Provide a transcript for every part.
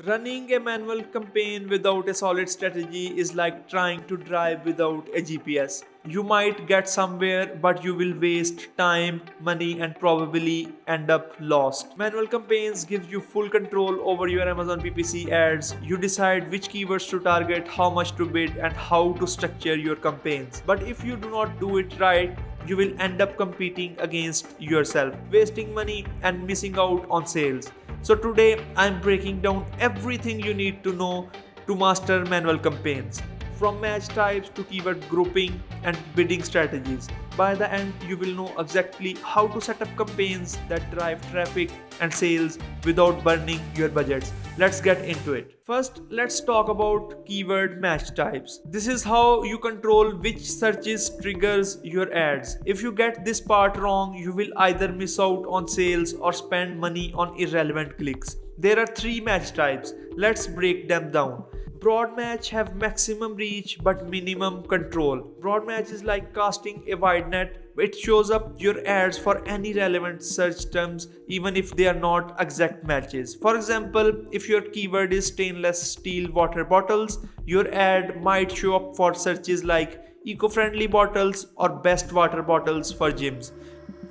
Running a manual campaign without a solid strategy is like trying to drive without a GPS. You might get somewhere, but you will waste time, money, and probably end up lost. Manual campaigns give you full control over your Amazon PPC ads. You decide which keywords to target, how much to bid, and how to structure your campaigns. But if you do not do it right, you will end up competing against yourself, wasting money and missing out on sales. So today I'm breaking down everything you need to know to master manual campaigns, from match types to keyword grouping and bidding strategies. By the end, you will know exactly how to set up campaigns that drive traffic and sales without burning your budgets. Let's get into it. First, let's talk about keyword match types. This is how you control which searches triggers your ads. If you get this part wrong, you will either miss out on sales or spend money on irrelevant clicks. There are three match types. Let's break them down. Broad match have maximum reach but minimum control. Broad match is like casting a wide net. It shows up your ads for any relevant search terms even if they are not exact matches. For example, if your keyword is stainless steel water bottles, your ad might show up for searches like eco-friendly bottles or best water bottles for gyms.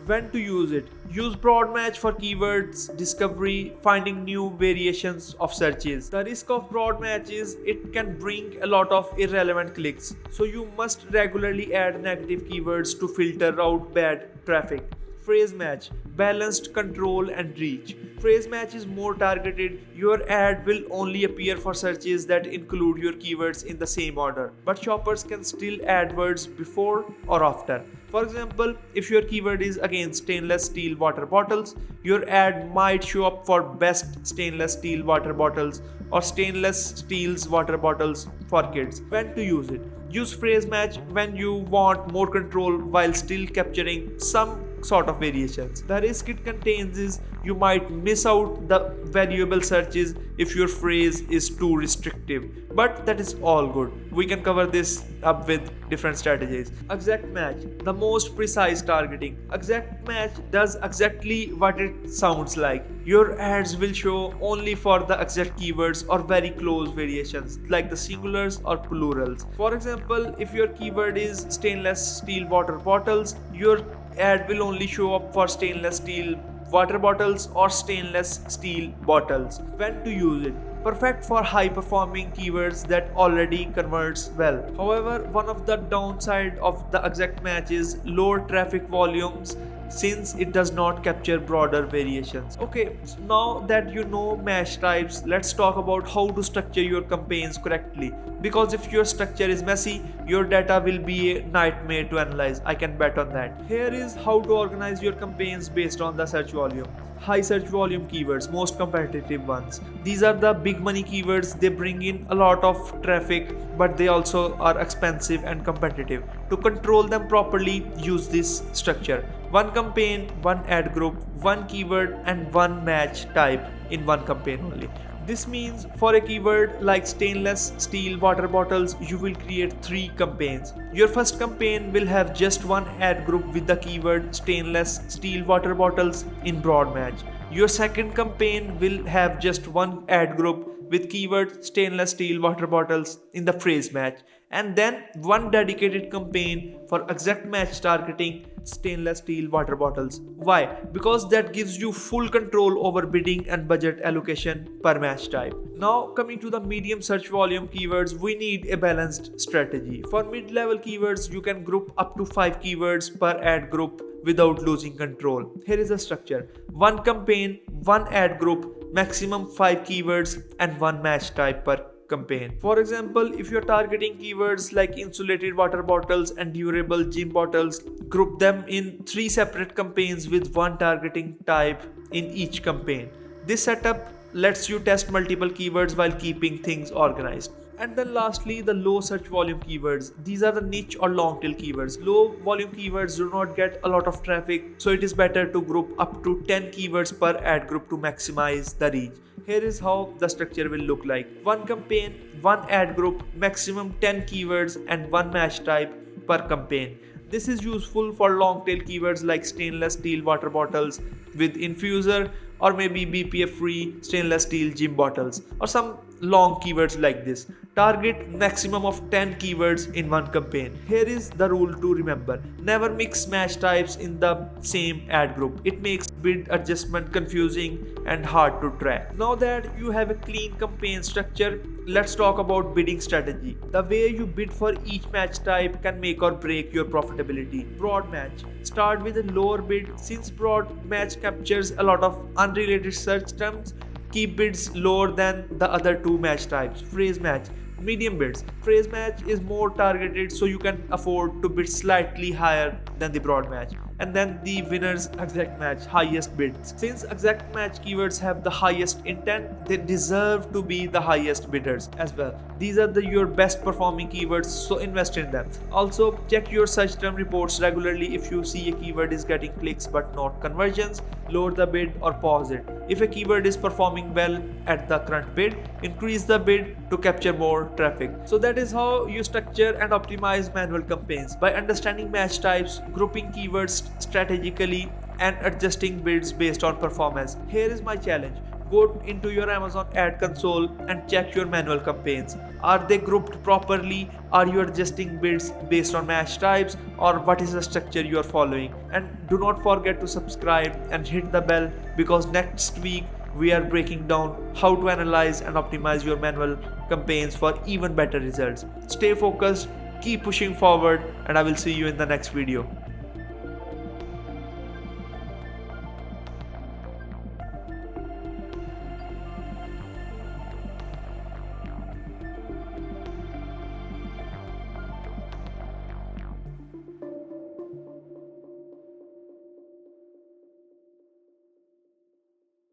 When to use it? Use broad match for keywords discovery, finding new variations of searches. The risk of broad match is it can bring a lot of irrelevant clicks, so you must regularly add negative keywords to filter out bad traffic. Phrase match, balanced control and reach. Phrase match is more targeted. Your ad will only appear for searches that include your keywords in the same order, but shoppers can still add words before or after. For example, if your keyword is against stainless steel water bottles, your ad might show up for best stainless steel water bottles or stainless steel's water bottles for kids. When to use it? Use phrase match when you want more control while still capturing some sort of variations. The risk it contains is you might miss out the valuable searches if your phrase is too restrictive, but that is all good. We can cover this up with different strategies. Exact match, the most precise targeting. Exact match does exactly what it sounds like. Your ads will show only for the exact keywords or very close variations like the singulars or plurals. For example, if your keyword is stainless steel water bottles, your ad will only show up for stainless steel water bottles or stainless steel bottles. When to use it? Perfect for high performing keywords that already converts well. However, one of the downside of the exact match is lower traffic volumes since it does not capture broader variations. Okay, so now that you know match types, let's talk about how to structure your campaigns correctly. Because if your structure is messy, your data will be a nightmare to analyze. I can bet on that. Here is how to organize your campaigns based on the search volume. High search volume keywords, most competitive ones. These are the big money keywords. They bring in a lot of traffic, but they also are expensive and competitive. To control them properly, use this structure. One campaign, one ad group, one keyword, and one match type in one campaign only. This means for a keyword like stainless steel water bottles, you will create 3 campaigns. Your first campaign will have just one ad group with the keyword stainless steel water bottles in broad match. Your second campaign will have just one ad group with keyword stainless steel water bottles in the phrase match, and then one dedicated campaign for exact match targeting stainless steel water bottles. Why? Because that gives you full control over bidding and budget allocation per match type. Now coming to the medium search volume keywords, we need a balanced strategy. For mid-level keywords, you can group up to 5 keywords per ad group without losing control. Here is the structure. One campaign, one ad group, maximum 5 keywords and one match type per campaign. For example, if you're targeting keywords like insulated water bottles and durable gym bottles, group them in 3 separate campaigns with one targeting type in each campaign. This setup lets you test multiple keywords while keeping things organized. And then lastly, the low search volume keywords. These are the niche or long tail keywords. Low volume keywords do not get a lot of traffic, so it is better to group up to 10 keywords per ad group to maximize the reach. Here is how the structure will look like. One campaign, one ad group, maximum 10 keywords and one match type per campaign. This is useful for long tail keywords like stainless steel water bottles with infuser or maybe BPA free stainless steel gym bottles, or some long keywords like this. Target maximum of 10 keywords in one campaign. Here is the rule to remember: never mix match types in the same ad group. It makes bid adjustment confusing and hard to track. Now that you have a clean campaign structure, let's talk about bidding strategy. The way you bid for each match type can make or break your profitability. Broad match. Start with a lower bid. Since broad match captures a lot of unrelated search terms, keep bids lower than the other two match types. Phrase match. Medium bids. Phrase match is more targeted, so you can afford to bid slightly higher than the broad match. And then the winner's exact match, highest bids. Since exact match keywords have the highest intent, they deserve to be the highest bidders as well. These are your best performing keywords, so invest in them. Also, check your search term reports regularly. If you see a keyword is getting clicks but not conversions, lower the bid or pause it. If a keyword is performing well at the current bid, increase the bid to capture more traffic. So that is how you structure and optimize manual campaigns, by understanding match types, grouping keywords strategically, and adjusting bids based on performance. Here is my challenge: go into your Amazon ad console and check your manual campaigns. Are they grouped properly? Are you adjusting bids based on match types, or what is the structure you are following? And do not forget to subscribe and hit the bell, because next week we are breaking down how to analyze and optimize your manual campaigns for even better results. Stay focused, keep pushing forward, and I will see you in the next video.